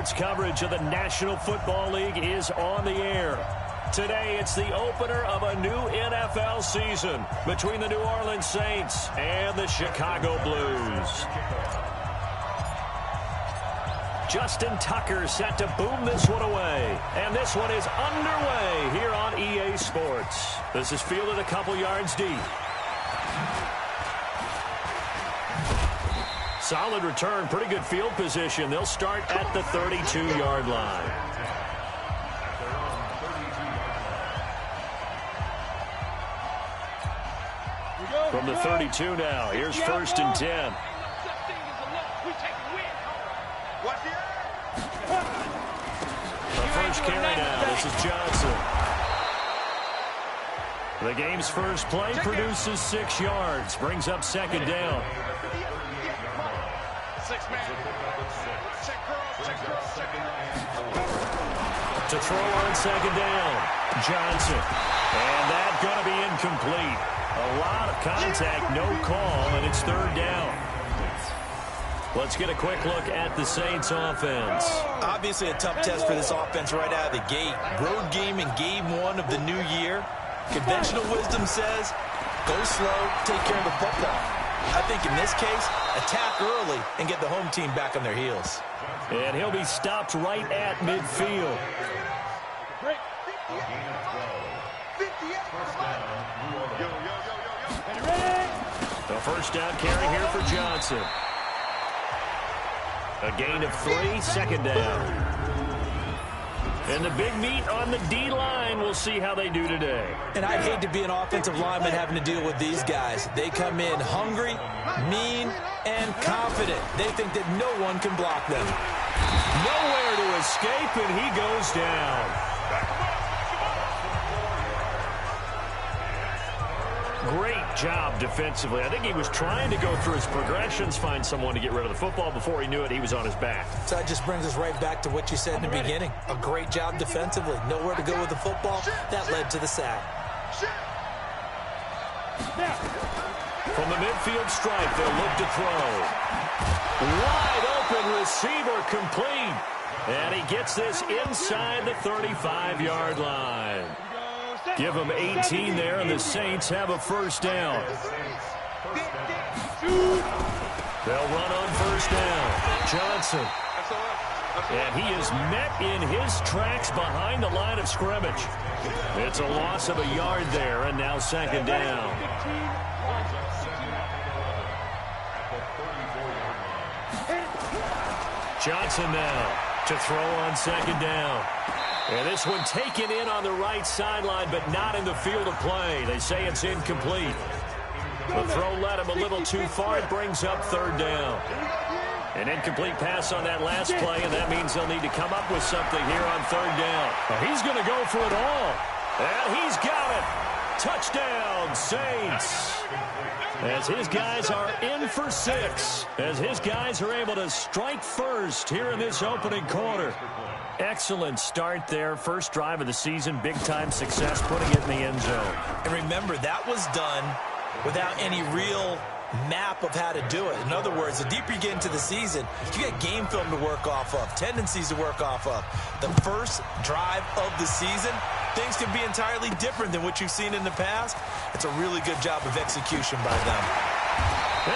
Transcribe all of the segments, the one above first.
Sports coverage of the National Football League is on the air. Today, it's the opener of a new NFL season between the New Orleans Saints and the Chicago Blues. Justin Tucker set to boom this one away. And this one is underway here on EA Sports. This is fielded a couple yards deep. Solid return, pretty good field position. They'll start at the 32-yard line. From the 32 now, here's 1st and 10. The first carry now, this is Johnson. The game's first play produces 6 yards, brings up 2nd down. To throw on 2nd down, Johnson. And that's going to be incomplete. A lot of contact, no call, and it's 3rd down. Let's get a quick look at the Saints offense. Obviously a tough test for this offense right out of the gate. Road game in game 1 of the new year. Conventional wisdom says, go slow, take care of the football. I think in this case, attack early and get the home team back on their heels. And he'll be stopped right at midfield. The first down carry here for Johnson. A gain of 3, 2nd down. And the big meat on the D-line, we'll see how they do today. And I'd hate to be an offensive lineman having to deal with these guys. They come in hungry, mean, and confident. They think that no one can block them. Nowhere to escape, and he goes down. Great job defensively. I think he was trying to go through his progressions, find someone to get rid of the football. Before he knew it, he was on his back. So that just brings us right back to what you said in the beginning. A great job defensively. Nowhere to go with the football. That led to the sack. From the midfield stripe, they'll look to throw. Wide open receiver complete. And he gets this inside the 35-yard line. Give them 18 there, and the Saints have a 1st down. They'll run on 1st down. Johnson. And he is met in his tracks behind the line of scrimmage. It's a loss of a yard there, and now 2nd down. Johnson now to throw on 2nd down. And this one taken in on the right sideline, but not in the field of play. They say it's incomplete. The throw led him a little too far. It brings up 3rd down. An incomplete pass on that last play, and that means they'll need to come up with something here on 3rd down. He's going to go for it all. And he's got it. Touchdown, Saints. As his guys are in for 6. As his guys are able to strike first here in this opening quarter. Excellent start there. First drive of the season. Big-time success putting it in the end zone. And remember, that was done without any real map of how to do it. In other words, the deeper you get into the season, you get game film to work off of, tendencies to work off of. The first drive of the season, things can be entirely different than what you've seen in the past. It's a really good job of execution by them.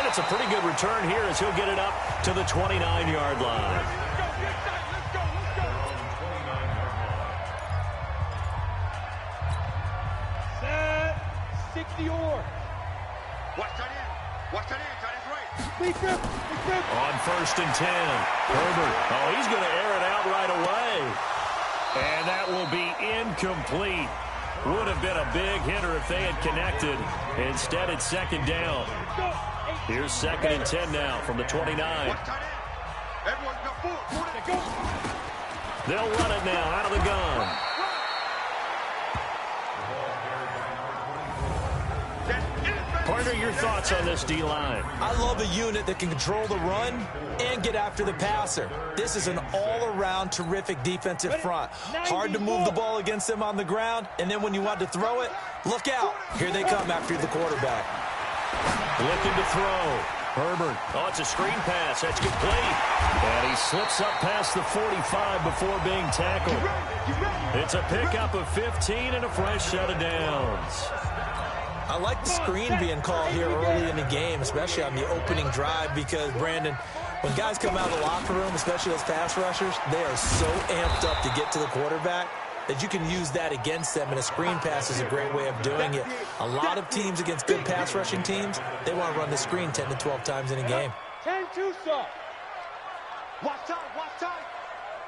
And it's a pretty good return here as he'll get it up to the 29-yard line. On 1st and 10, Herbert. Oh, he's going to air it out right away. And that will be incomplete. Would have been a big hitter if they had connected. Instead, it's 2nd down. Here's 2nd and 10 now from the 29. They'll run it now out of the gun. Partner, your thoughts on this D-line? I love a unit that can control the run and get after the passer. This is an all-around terrific defensive front. Hard to move the ball against them on the ground, and then when you want to throw it, look out. Here they come after the quarterback. Looking to throw. Herbert. Oh, it's a screen pass. That's complete. And he slips up past the 45 before being tackled. It's a pickup of 15 and a fresh set of downs. I like the screen being called here early in the game, especially on the opening drive, because, Brandon, when guys come out of the locker room, especially those pass rushers, they are so amped up to get to the quarterback that you can use that against them, and a screen pass is a great way of doing it. A lot of teams against good pass rushing teams, they want to run the screen 10 to 12 times in a game. 10-2, sir. Watch time.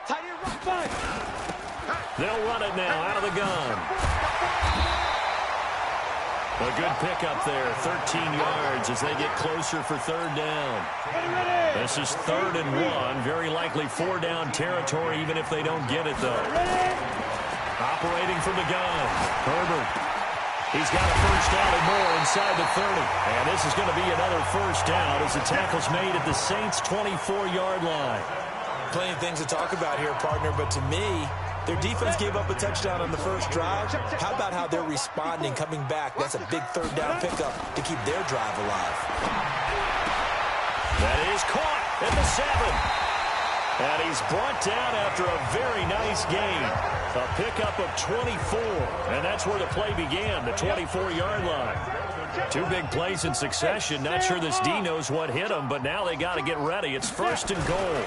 Tight end, rock 5. They'll run it now out of the gun. A good pickup there, 13 yards as they get closer for third down. This is 3rd and 1, very likely 4-down territory even if they don't get it, though. Operating from the gun, Herbert. He's got a first down and more inside the 30. And this is going to be another first down as the tackle's made at the Saints' 24-yard line. Plenty of things to talk about here, partner, but to me, their defense gave up a touchdown on the first drive. How about how they're responding, coming back? That's a big 3rd down pickup to keep their drive alive. That is caught at the 7. And he's brought down after a very nice gain. A pickup of 24. And that's where the play began, the 24-yard line. 2 big plays in succession. Not sure this D knows what hit him, but now they got to get ready. It's 1st and goal.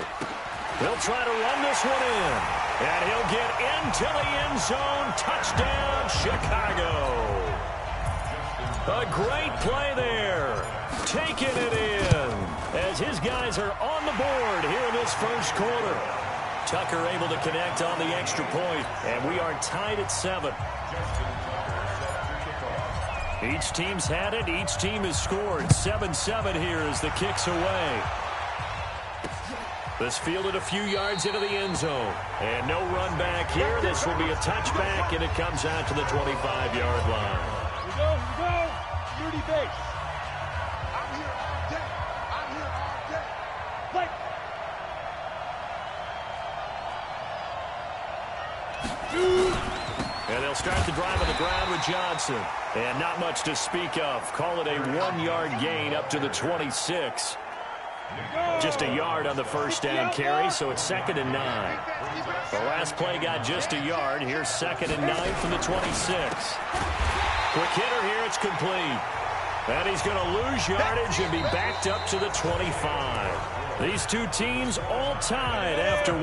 They'll try to run this one in. And he'll get into the end zone. Touchdown, Chicago. A great play there. Taking it in as his guys are on the board here in this first quarter. Tucker able to connect on the extra point, and we are tied at 7. Each team's had it. Each team has scored. 7-7 here as the kick's away. This fielded a few yards into the end zone. And no run back here. This will be a touchback, and it comes out to the 25-yard line. Here we go. Unity base. I'm here all day. Play. And they'll start the drive on the ground with Johnson. And not much to speak of. Call it a 1-yard gain up to the 26. Just a yard on the first down carry, so it's 2nd and 9. The last play got just a yard. Here's 2nd and 9 from the 26. Quick hitter here, it's complete. And he's going to lose yardage and be backed up to the 25. These two teams all tied after 1.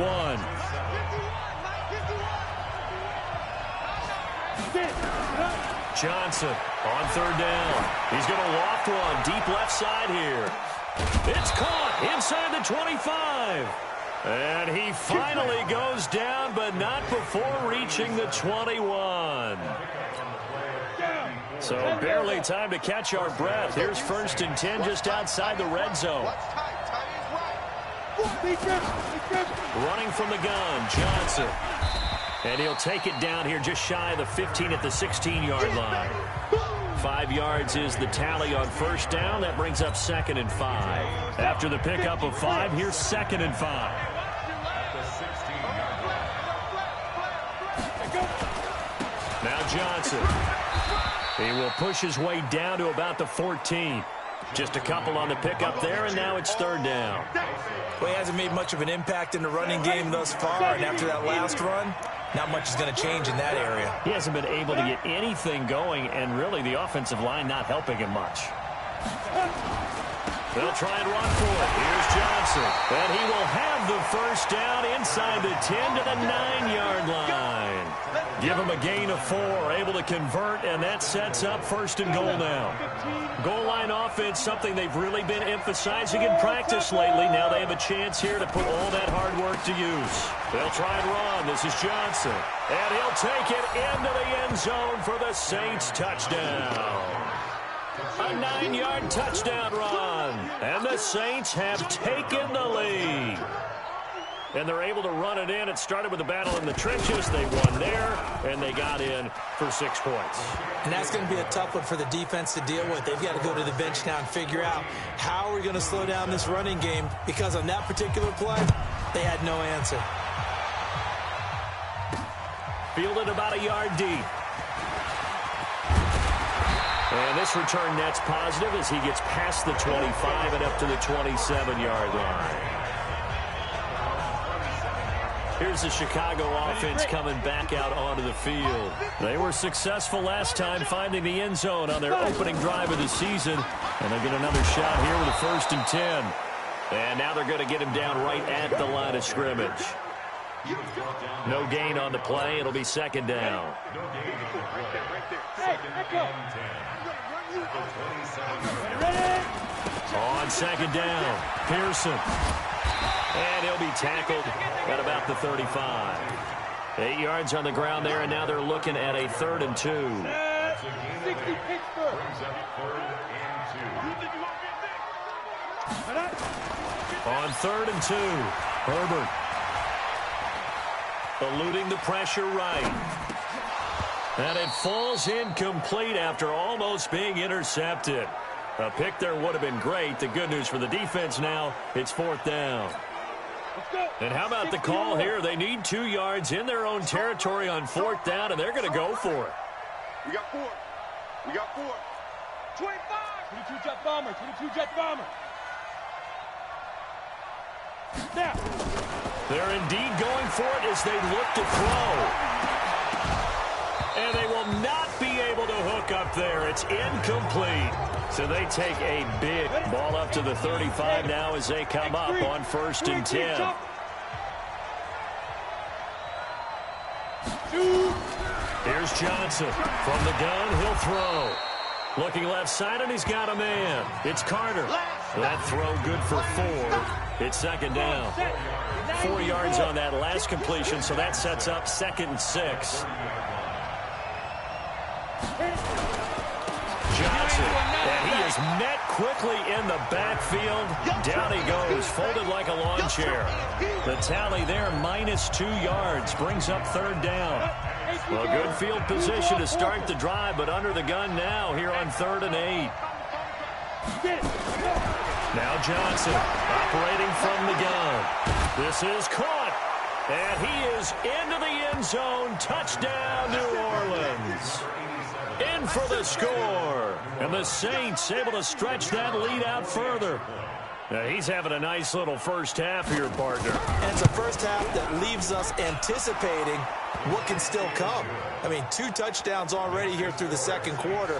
Johnson on 3rd down. He's going to loft one deep left side here. It's caught inside the 25. And he finally goes down, but not before reaching the 21. So barely time to catch our breath. Here's 1st and 10 just outside the red zone. Running from the gun, Johnson. And he'll take it down here just shy of the 15 at the 16-yard line. 5 yards is the tally on first down. That brings up 2nd and 5. After the pickup of 5, here's 2nd and 5. Now Johnson. He will push his way down to about the 14. Just a couple on the pickup there, and now it's 3rd down. Well, he hasn't made much of an impact in the running game thus far, and after that last run, not much is going to change in that area. He hasn't been able to get anything going, and really the offensive line not helping him much. They'll try and run for it. Here's Johnson. And he will have the first down inside the 10 to the 9-yard line. Give him a gain of 4, able to convert, and that sets up 1st and goal now. Goal line offense, something they've really been emphasizing in practice lately. Now they have a chance here to put all that hard work to use. They'll try and run. This is Johnson. And he'll take it into the end zone for the Saints touchdown. A 9-yard touchdown run. And the Saints have taken the lead. And they're able to run it in. It started with a battle in the trenches. They won there, and they got in for 6 points. And that's going to be a tough one for the defense to deal with. They've got to go to the bench now and figure out how we're going to slow down this running game, because on that particular play, they had no answer. Fielded about a yard deep. And this return net's positive as he gets past the 25 and up to the 27-yard line. Here's the Chicago offense coming back out onto the field. They were successful last time finding the end zone on their opening drive of the season. And they get another shot here with a 1st and 10. And now they're going to get him down right at the line of scrimmage. No gain on the play. It'll be 2nd down. On 2nd down, Pearson. And he'll be tackled at about the 35. 8 yards on the ground there, and now they're looking at a 3rd and 2. On 3rd and 2, Herbert. Eluding the pressure right. And it falls incomplete after almost being intercepted. A pick there would have been great. The good news for the defense now, it's 4th down. And how about the call here? They need 2 yards in their own territory on 4th down, and they're going to go for it. We got 4. We got 4. 25. 22 jet bomber. 22 jet bomber. Now. They're indeed going for it as they look to throw. And they will not be able to hook up there. It's incomplete. So they take a big ball up to the 35 now as they come up on 1st and 10. Here's Johnson. From the gun, he'll throw. Looking left side, and he's got a man. It's Carter. That throw good for 4. It's 2nd down. 4 yards on that last completion, so that sets up 2nd and 6. Johnson, and he is met quickly in the backfield. Down he goes, folded like a lawn chair. The tally there, -2 yards, brings up 3rd down. Well, good field position to start the drive, but under the gun now here on 3rd and 8. Now Johnson, operating from the gun. This is caught, and he is into the end zone. Touchdown, New Orleans. In for the score. And the Saints able to stretch that lead out further. Now, he's having a nice little first half here, partner. And it's a first half that leaves us anticipating what can still come. I mean, 2 touchdowns already here through the 2nd quarter.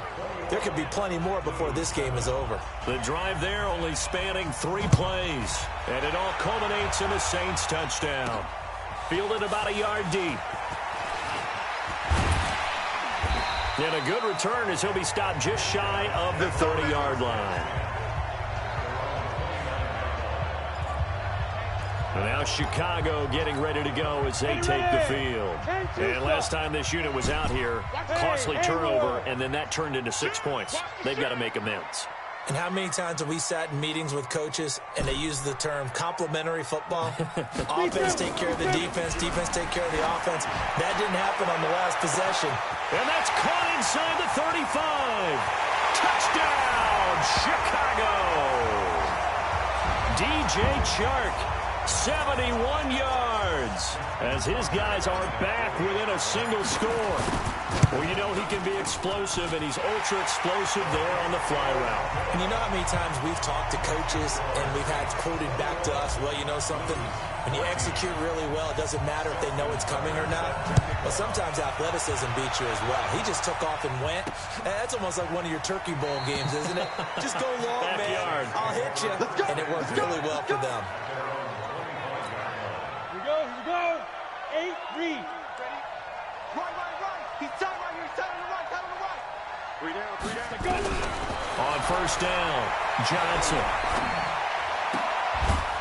There could be plenty more before this game is over. The drive there only spanning 3 plays. And it all culminates in a Saints touchdown. Fielded about a yard deep. And a good return as he'll be stopped just shy of the 30-yard line. And now Chicago getting ready to go as they take the field. And last time this unit was out here, costly turnover, and then that turned into 6 points. They've got to make amends. And how many times have we sat in meetings with coaches and they use the term complementary football? Offense take care of the defense, defense take care of the offense. That didn't happen on the last possession. And that's caught inside the 35. Touchdown, Chicago. DJ Chark, 71 yards, as his guys are back within a single score. Well, you know he can be explosive, and he's ultra-explosive there on the fly route. And you know how many times we've talked to coaches, and we've had quoted back to us, well, you know something? When you execute really well, it doesn't matter if they know it's coming or not. Well, sometimes athleticism beats you as well. He just took off and went. That's almost like one of your Turkey Bowl games, isn't it? Just go long, man. I'll hit you. And it worked really well for them. Here we go. 8, read. Right. He's tied right here. He's tied on the right. 3 down. On 1st down, Johnson.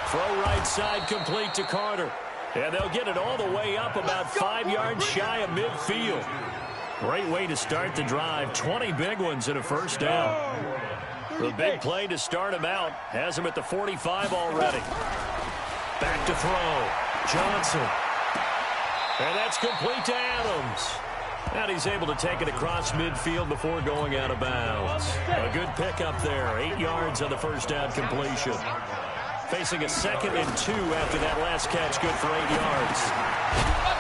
Throw right side complete to Carter. And they'll get it all the way up about 5 yards shy of midfield. Great way to start the drive. 20 big ones in a 1st down. The big play to start him out has him at the 45 already. Back to throw. Johnson. And that's complete to Adams. And he's able to take it across midfield before going out of bounds. A good pickup there. 8 yards on the 1st down completion. Facing a 2nd and 2 after that last catch. Good for 8 yards.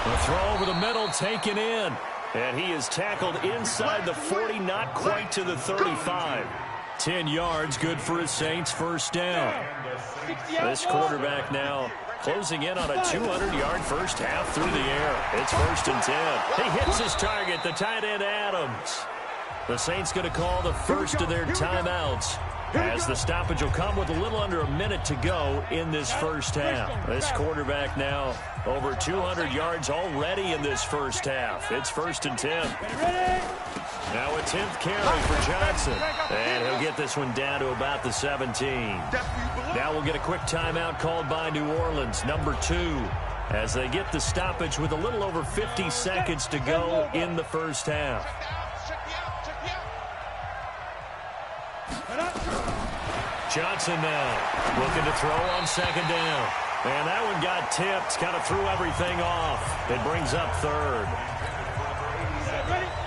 The throw over the middle taken in. And he is tackled inside the 40, not quite to the 35. 10 yards, good for his Saints, first down. This quarterback now closing in on a 200-yard first half through the air. It's 1st and 10. He hits his target, the tight end Adams. The Saints going to call the first of their timeouts, as the stoppage will come with a little under a minute to go in this first half. This quarterback now over 200 yards already in this first half. It's 1st and 10. Now a 10th carry for Johnson. And he'll get this one down to about the 17. Now we'll get a quick timeout called by New Orleans, number 2, as they get the stoppage with a little over 50 seconds to go in the first half. Johnson now looking to throw on 2nd down. And that one got tipped, kind of threw everything off. It brings up 3rd.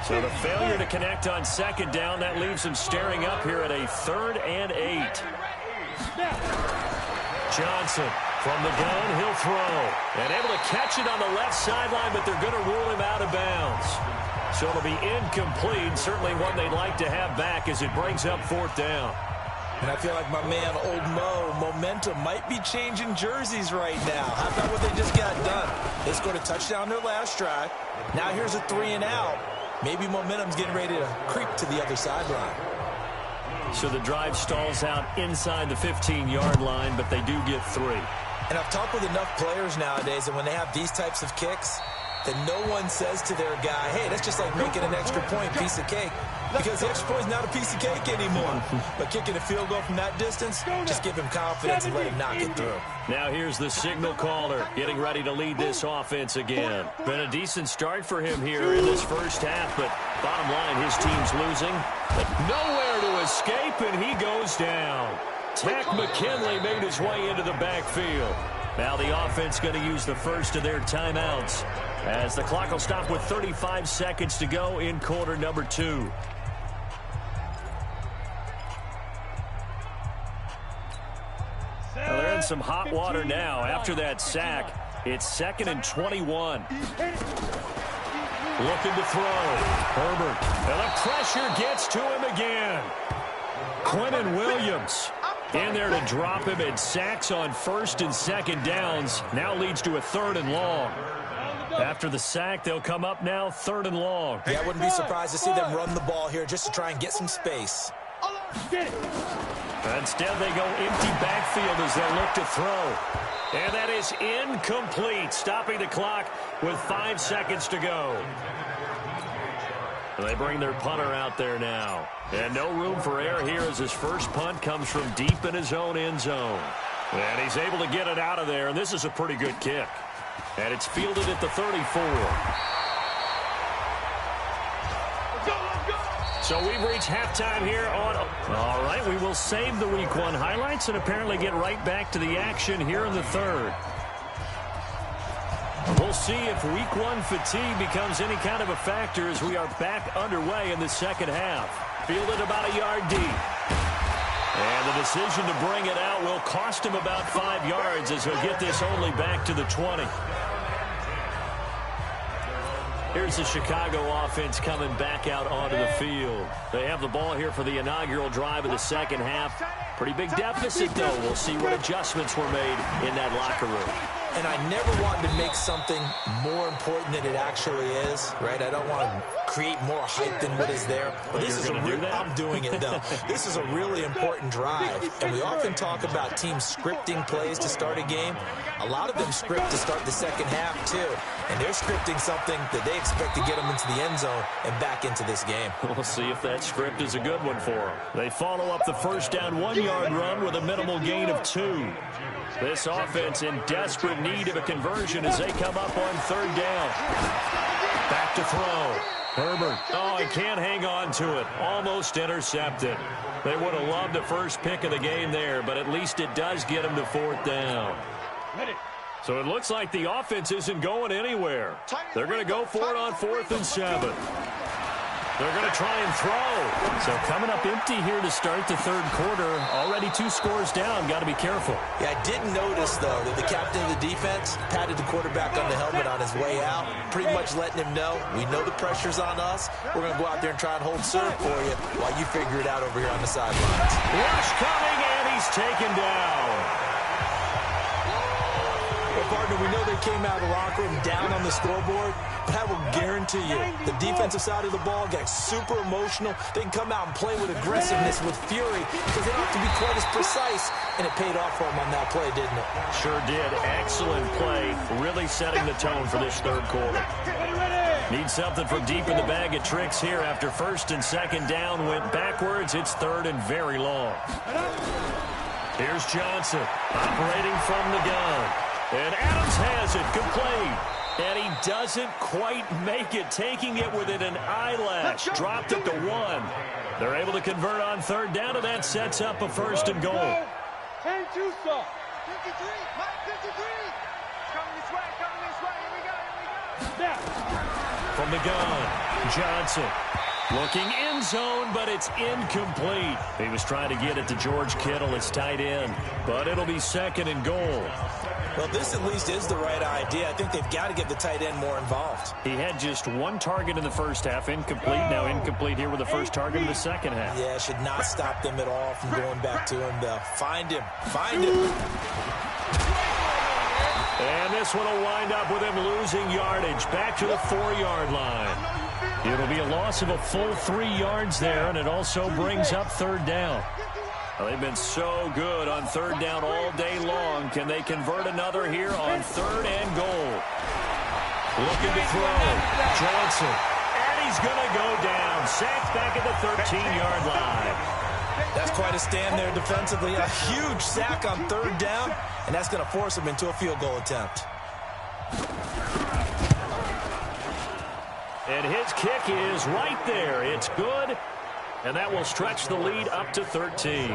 So the failure to connect on 2nd down, that leaves him staring up here at a 3rd and 8. Johnson from the gun, he'll throw. And able to catch it on the left sideline, but they're going to rule him out of bounds. So it'll be incomplete, certainly one they'd like to have back as it brings up 4th down. And I feel like my man, Old Mo, momentum might be changing jerseys right now. How about what they just got done? They scored a touchdown their last drive. Now here's a 3 and out. Maybe momentum's getting ready to creep to the other sideline. So the drive stalls out inside the 15-yard line, but they do get 3. And I've talked with enough players nowadays that when they have these types of kicks, that no one says to their guy, hey, that's just like making an extra point piece of cake. Because the extra point is not a piece of cake anymore. But kicking a field goal from that distance, just give him confidence and let him knock it through. Now here's the signal caller getting ready to lead this offense again. Been a decent start for him here in this first half, but bottom line, his team's losing. But nowhere to escape, and he goes down. Tack McKinley made his way into the backfield. Now the offense going to use the first of their timeouts, as the clock will stop with 35 seconds to go in quarter number 2. Well, they're in some hot water now. After that sack, it's 2nd and 21. Looking to throw. Herbert. And the pressure gets to him again. Quentin Williams in there to drop him, and sacks on 1st and 2nd downs. Now leads to a 3rd and long. After the sack, they'll come up now 3rd and long. Yeah, I wouldn't be surprised to see them run the ball here just to try and get some space. Instead, they go empty backfield as they look to throw. And that is incomplete, stopping the clock with 5 seconds to go. They bring their punter out there now. And no room for error here as his first punt comes from deep in his own end zone. And he's able to get it out of there, and this is a pretty good kick. And it's fielded at the 34. So we've reached halftime here on... All right, we will save the Week 1 highlights and apparently get right back to the action here in the 3rd. We'll see if Week 1 fatigue becomes any kind of a factor as we are back underway in the 2nd half. Fielded about a yard deep. And the decision to bring it out will cost him about 5 yards as he'll get this only back to the 20. Here's the Chicago offense coming back out onto the field. They have the ball here for the inaugural drive of the 2nd half. Pretty big deficit, though. We'll see what adjustments were made in that locker room. And I never wanted to make something more important than it actually is, right? I don't want to create more hype than what is there. But this is I'm doing it, though. This is a really important drive. And we often talk about teams scripting plays to start a game. A lot of them script to start the 2nd half, too. And they're scripting something that they expect to get them into the end zone and back into this game. We'll see if that script is a good one for them. They follow up the first down 1-yard run with a minimal gain of 2. This offense in desperate need of a conversion as they come up on 3rd down. Back to throw. Herbert. Oh, he can't hang on to it. Almost intercepted. They would have loved the first pick of the game there, but at least it does get him to 4th down. So it looks like the offense isn't going anywhere. They're going to go for it on 4th and 7. They're going to try and throw. So coming up empty here to start the third quarter. Already 2 scores down. Got to be careful. Yeah, I did notice, though, that the captain of the defense patted the quarterback on the helmet on his way out, pretty much letting him know, we know the pressure's on us. We're going to go out there and try and hold serve for you while you figure it out over here on the sidelines. Rush coming, and he's taken down. Well, partner, we know they came out of the locker room down on the scoreboard, but I will guarantee you, the defensive side of the ball got super emotional. They can come out and play with aggressiveness, with fury, because they don't have to be quite as precise, and it paid off for them on that play, didn't it? Sure did. Excellent play, really setting the tone for this third quarter. Need something from deep in the bag of tricks here after first and second down went backwards. It's third and very long. Here's Johnson operating from the gun. And Adams has it, complete. And he doesn't quite make it, taking it within an eyelash. Dropped it to 1. They're able to convert on third down, and that sets up a first and goal. 10 2 stop. 53, Mike 53. Coming this way, here we go. From the gun, Johnson. Looking end zone, but it's incomplete. He was trying to get it to George Kittle, his tight end. But it'll be second and goal. Well, this at least is the right idea. I think they've got to get the tight end more involved. He had just 1 target in the first half, incomplete. Now incomplete here with the first target in the second half. Yeah, should not stop them at all from going back to him. They'll find him. Find him. And this one will wind up with him losing yardage back to the 4-yard line. It'll be a loss of a full 3 yards there, and it also brings up third down. Well, they've been so good on third down all day long. Can they convert another here on third and goal? Looking to throw. Johnson. And he's going to go down. Sacked back at the 13-yard line. That's quite a stand there defensively. A huge sack on third down, and that's going to force him into a field goal attempt. And his kick is right there. It's good. And that will stretch the lead up to 13.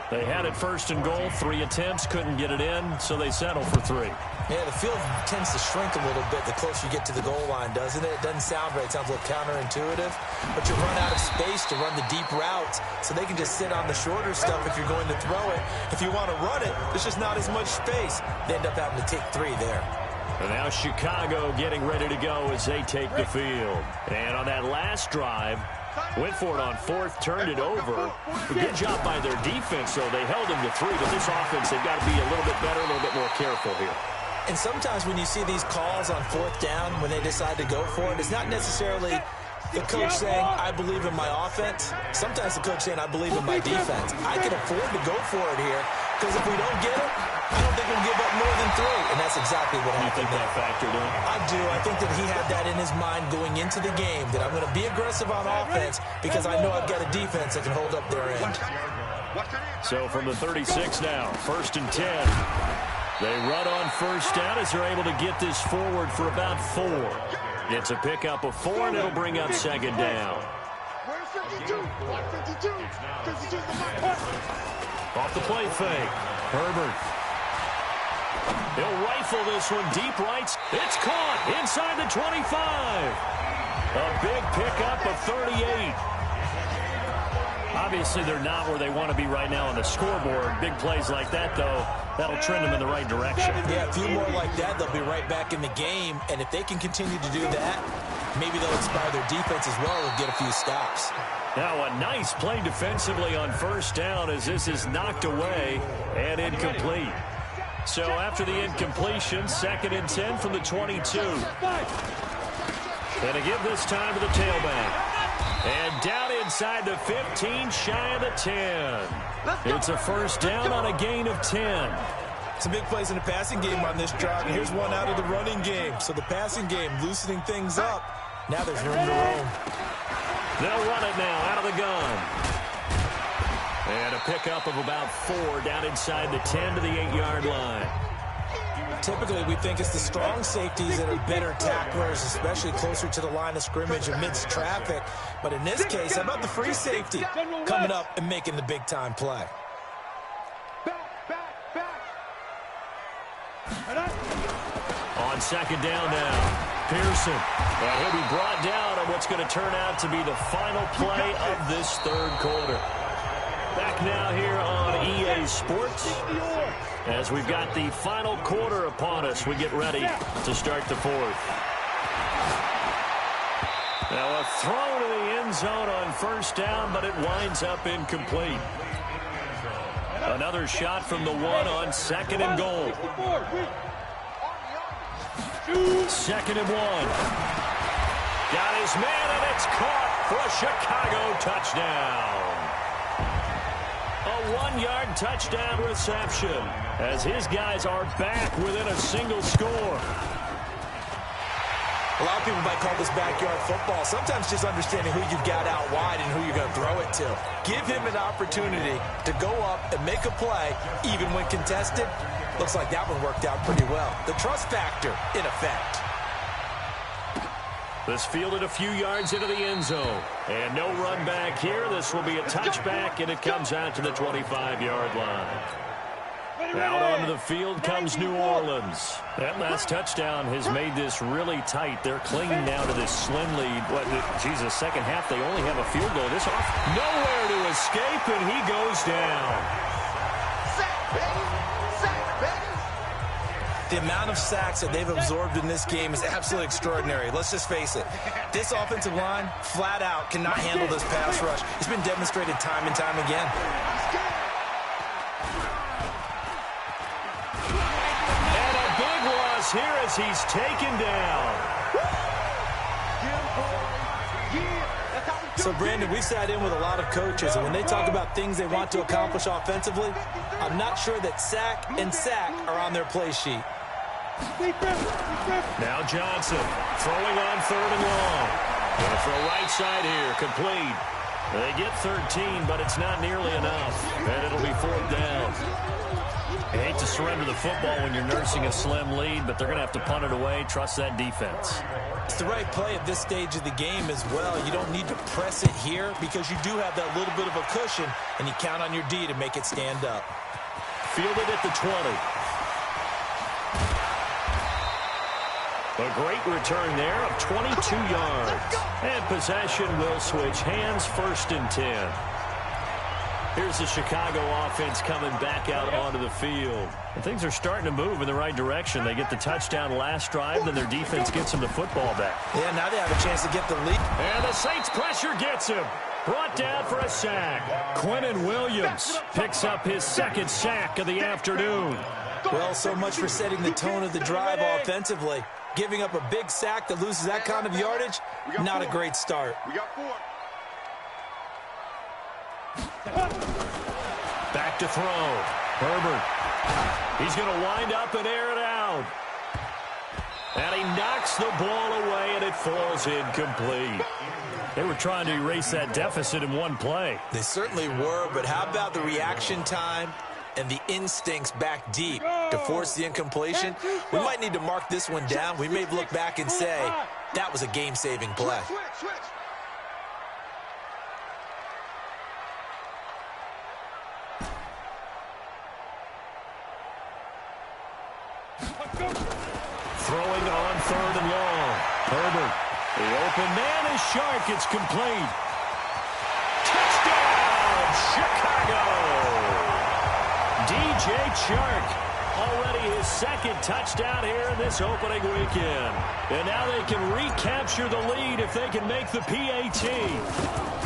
They had it first and goal, 3 attempts, couldn't get it in, so they settle for 3. Yeah, the field tends to shrink a little bit the closer you get to the goal line, doesn't it? It doesn't sound right. It sounds a little counterintuitive. But you run out of space to run the deep routes, so they can just sit on the shorter stuff if you're going to throw it. If you want to run it, there's just not as much space. They end up having to take 3 there. And now Chicago getting ready to go as they take the field. And on that last drive, went for it on 4th, turned it over. A good job by their defense, though. They held them to 3, but this offense, they've got to be a little bit better, a little bit more careful here. And sometimes when you see these calls on 4th down, when they decide to go for it, it's not necessarily the coach saying, I believe in my offense. Sometimes the coach saying, I believe in my defense. I can afford to go for it here, because if we don't get it, I don't think we'll give up more than 3. And that's exactly what happened. You think that factored in? I do. I think that he had that in his mind going into the game, that I'm going to be aggressive on offense because I know I've got a defense that can hold up their end. So from the 36 now, 1st and 10. They run on first down as they're able to get this forward for about 4. It's a pickup of 4, and it'll bring up second down. Off the play fake. Herbert. He'll rifle this one deep right. It's caught inside the 25. A big pickup of 38. Obviously, they're not where they want to be right now on the scoreboard. Big plays like that, though, that'll trend them in the right direction. Yeah, a few more like that, they'll be right back in the game. And if they can continue to do that, maybe they'll inspire their defense as well and get a few stops. Now a nice play defensively on first down as this is knocked away and incomplete. So after the incompletion, 2nd and 10 from the 22. And to give this time to the tailback. And down inside the 15, shy of the 10. It's a first down on a gain of 10. Some big plays in the passing game on this drive, and here's one out of the running game. So the passing game loosening things up. Now there's room to roam. They'll run it now out of the gun. And a pickup of about 4 down inside the 10 to the 8-yard line. Typically, we think it's the strong safeties that are better tacklers, especially closer to the line of scrimmage amidst traffic. But in this case, how about the free safety coming up and making the big-time play? On second down now. Pearson. And he'll be brought down on what's going to turn out to be the final play of this third quarter. Back now here on EA Sports as we've got the final quarter upon us. We get ready to start the fourth. Now a throw to the end zone on first down, but it winds up incomplete. Another shot from the one on second and goal. Second and one. Got his man, and it's caught for a Chicago touchdown. A 1-yard touchdown reception as his guys are back within a single score. A lot of people might call this backyard football. Sometimes just understanding who you've got out wide and who you're going to throw it to. Give him an opportunity to go up and make a play, even when contested. Looks like that one worked out pretty well. The trust factor in effect. This fielded a few yards into the end zone. And no run back here. This will be a touchback, and it comes out to the 25-yard line. Out onto the field comes New Orleans. That last touchdown has made this really tight. They're clinging now to this slim lead. Jesus, second half, they only have a field goal. This off, nowhere to escape, and he goes down. The amount of sacks that they've absorbed in this game is absolutely extraordinary. Let's just face it. This offensive line, flat out, cannot handle this pass rush. It's been demonstrated time and time again. And a big loss here as he's taken down. So, Brandon, we've sat in with a lot of coaches, and when they talk about things they want to accomplish offensively, I'm not sure that sack and sack are on their play sheet. Now Johnson throwing on third and long. Going to throw right side here, complete. They get 13, but it's not nearly enough, and it'll be fourth down. You hate to surrender the football when you're nursing a slim lead, but they're going to have to punt it away. Trust that defense. It's the right play at this stage of the game as well. You don't need to press it here because you do have that little bit of a cushion, and you count on your D to make it stand up. Fielded at the 20. A great return there of 22 yards. And possession will switch hands, first and 10. Here's the Chicago offense coming back out onto the field. And things are starting to move in the right direction. They get the touchdown last drive, then their defense gets them the football back. Yeah, now they have a chance to get the lead. And the Saints pressure gets him. Brought down for a sack. Quinnen Williams picks up his second sack of the afternoon. Well, so much for setting the tone of the drive offensively. Giving up a big sack that loses that kind of yardage, not a great start. We got 4. Back to throw. Herbert. He's going to wind up and air it out. And he knocks the ball away, and it falls incomplete. They were trying to erase that deficit in one play. They certainly were, but how about the reaction time and the instincts back deep to force the incompletion? We might need to mark this one down. We may look back and say that was a game-saving play. Throwing on third and long. Herbert. The open man is Shark. It's complete. Touchdown, Chicago! DJ Chark. Already his second touchdown here in this opening weekend. And now they can recapture the lead if they can make the PAT.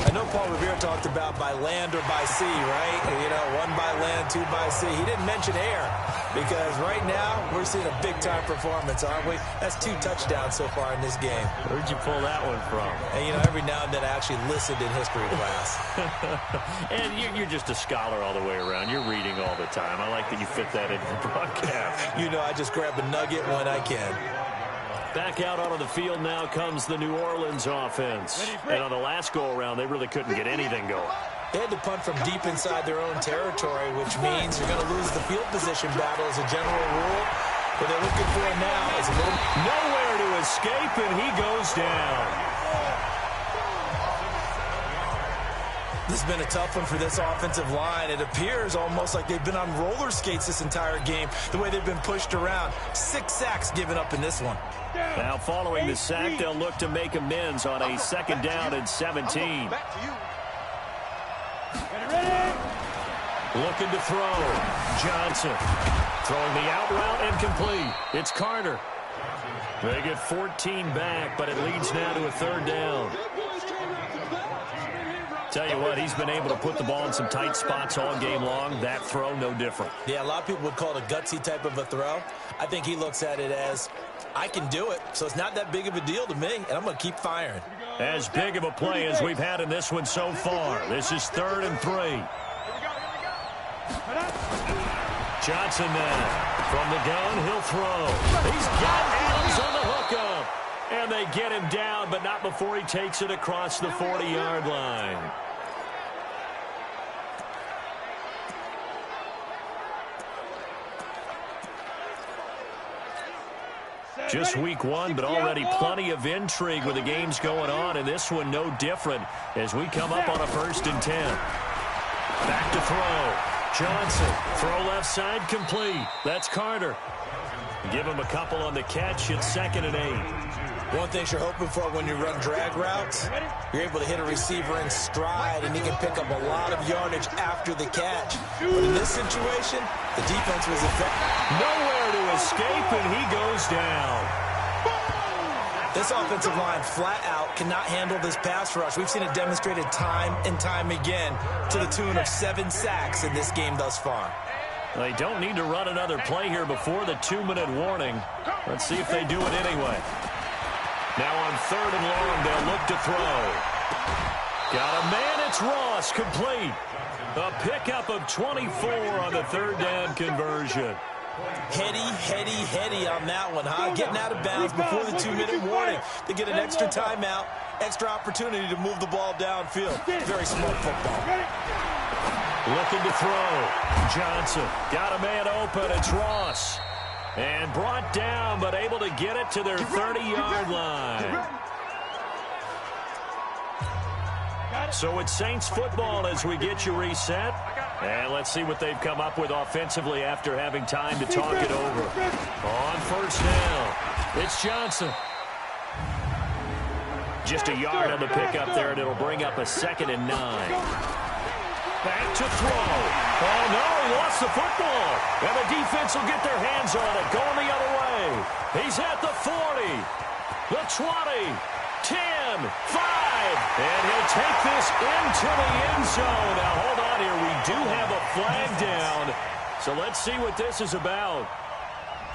I know Paul Revere talked about by land or by sea, right? You know, 1 by land, 2 by sea. He didn't mention air because right now we're seeing a big-time performance, aren't we? That's 2 touchdowns so far in this game. Where'd you pull that one from? And, you know, every now and then I actually listened in history class. And you're just a scholar all the way around. You're reading all the time. I like that you fit that into the broadcast. You know, I just grab a nugget when I can. Back out onto the field now comes the New Orleans offense. And on the last go-around, they really couldn't get anything going. They had to punt from deep inside their own territory, which means you're going to lose the field position battle as a general rule. What they're looking for now is a little... Nowhere to escape, and he goes down. This has been a tough one for this offensive line. It appears almost like they've been on roller skates this entire game, the way they've been pushed around. 6 sacks given up in this one. Now following the sack, they'll look to make amends on a 2nd down and 17. Looking to throw. Johnson throwing the out route and complete. It's Carter. They get 14 back, but it leads now to a 3rd down. Tell you what, he's been able to put the ball in some tight spots all game long. That throw, no different. Yeah, a lot of people would call it a gutsy type of a throw. I think he looks at it as, I can do it, so it's not that big of a deal to me, and I'm going to keep firing. As big of a play as we've had in this one so far. This is 3rd and 3. Johnson now. From the gun, he'll throw. He's got Adams on the hookup. And they get him down, but not before he takes it across the 40-yard line. Just week 1, but already plenty of intrigue with the games going on, and this one no different as we come up on a 1st and 10. Back to throw. Johnson, throw left side, complete. That's Carter. Give him a couple on the catch. It's 2nd and 8. One thing you're hoping for when you run drag routes, you're able to hit a receiver in stride, and he can pick up a lot of yardage after the catch. But in this situation, the defense was effective. Nowhere to escape, and he goes down. This offensive line flat out cannot handle this pass rush. We've seen it demonstrated time and time again to the tune of 7 sacks in this game thus far. They don't need to run another play here before the 2-minute warning. Let's see if they do it anyway. Now on 3rd and long, they'll look to throw. Got a man, it's Ross, complete. A pickup of 24 on the 3rd down conversion. Heady on that one, huh? Getting out of bounds before the 2-minute warning. They get an extra timeout, extra opportunity to move the ball downfield. Very smart football. Looking to throw. Johnson got a man open. It's Ross. And brought down, but able to get it to their 30-yard line. So it's Saints football as we get you reset. And let's see what they've come up with offensively after having time to talk it over. On 1st down, it's Johnson. Just a yard on the pickup there, and it'll bring up a 2nd and 9. Back to throw. Oh, no, he lost the football. And the defense will get their hands on it, going the other way. He's at the 40, the 20, 10, 5. And he'll take this into the end zone. Now, hold on here. We do have a flag down. So let's see what this is about.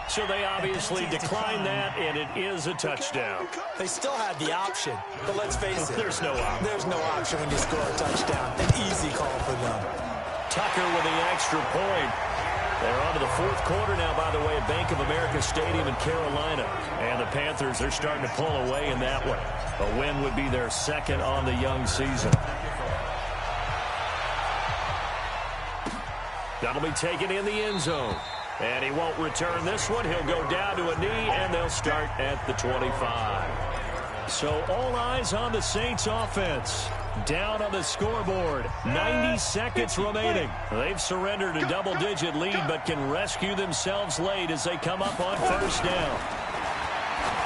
So they obviously declined that, and it is a touchdown. They still had the option, but let's face it. There's no option. There's no option when you score a touchdown. An easy call for them. Tucker with the extra point. They're on to the 4th quarter now, by the way, at Bank of America Stadium in Carolina. And the Panthers, they're starting to pull away in that one. A win would be their 2nd on the young season. That'll be taken in the end zone. And he won't return this one. He'll go down to a knee, and they'll start at the 25. So all eyes on the Saints offense. Down on the scoreboard. 90 seconds remaining. They've surrendered a double-digit lead, but can rescue themselves late as they come up on 1st down.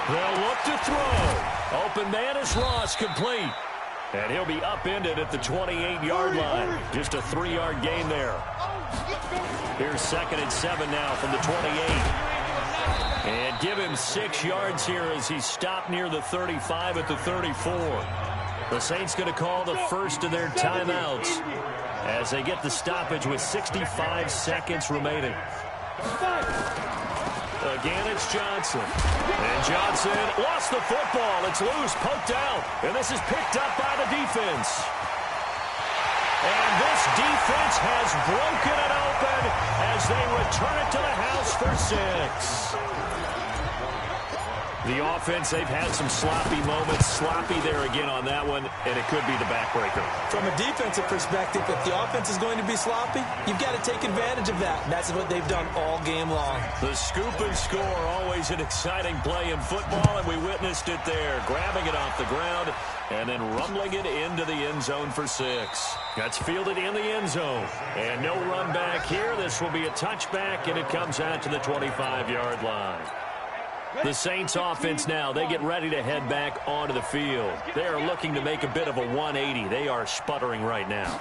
They'll look to throw. Open man is Ross, complete. And he'll be upended at the 28-yard line. Just a 3-yard gain there. Here's 2nd and 7 now from the 28. And give him 6 yards here as he's stopped near the 35 at the 34. The Saints going to call the first of their timeouts as they get the stoppage with 65 seconds remaining. Again, it's Johnson. And Johnson lost the football. It's loose, poked out. And this is picked up by the defense. And this defense has broken it open as they return it to the house for 6. The offense, they've had some sloppy moments. Sloppy there again on that one, and it could be the backbreaker. From a defensive perspective, if the offense is going to be sloppy, you've got to take advantage of that. And that's what they've done all game long. The scoop and score, always an exciting play in football, and we witnessed missed it there, grabbing it off the ground and then rumbling it into the end zone for 6. That's fielded in the end zone. And no run back here. This will be a touchback, and it comes out to the 25-yard line. The Saints offense now, they get ready to head back onto the field. They are looking to make a bit of a 180. They are sputtering right now.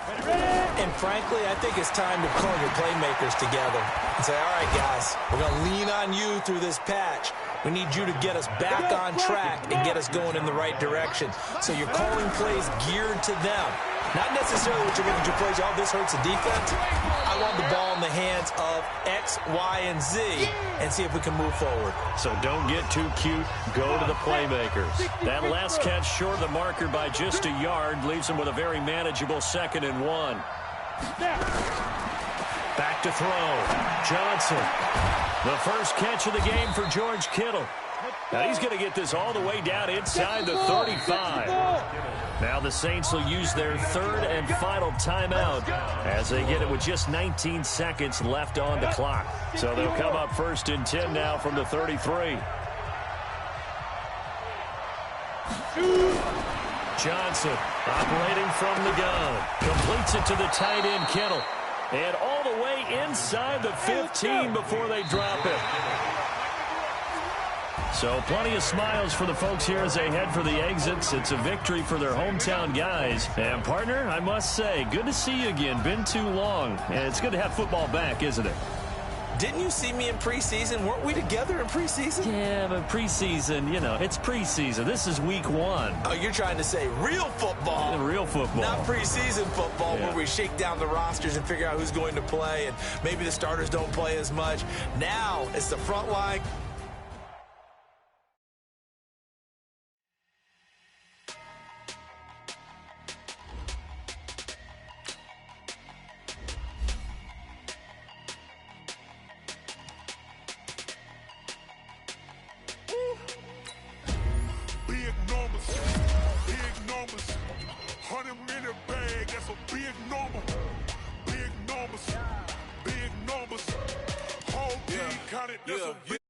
And frankly, I think it's time to call your playmakers together and say, all right, guys, we're going to lean on you through this patch. We need you to get us back on track and get us going in the right direction. So you're calling plays geared to them. Not necessarily what you're going to do plays, oh, this hurts the defense. I want the ball in the hands of X, Y, and Z and see if we can move forward. So don't get too cute. Go to the playmakers. That last catch short of the marker by just a yard leaves them with a very manageable 2nd and 1. Back to throw. Johnson. The first catch of the game for George Kittle. Now he's going to get this all the way down inside the 35. Now the Saints will use their 3rd and final timeout as they get it with just 19 seconds left on the clock. So they'll come up 1st and 10 now from the 33. Johnson operating from the gun. Completes it to the tight end, Kittle. And all the way inside the 15 before they drop it. So plenty of smiles for the folks here as they head for the exits. It's a victory for their hometown guys. And, partner, I must say, good to see you again. Been too long. And it's good to have football back, isn't it? Didn't you see me in preseason? Weren't we together in preseason? Yeah, but preseason, you know, it's preseason. This is week 1. Oh, you're trying to say real football. Real football. Not preseason football yeah. where we shake down the rosters and figure out who's going to play, and maybe the starters don't play as much. Now it's the front line. Big numbers. Whole team counted. That's a big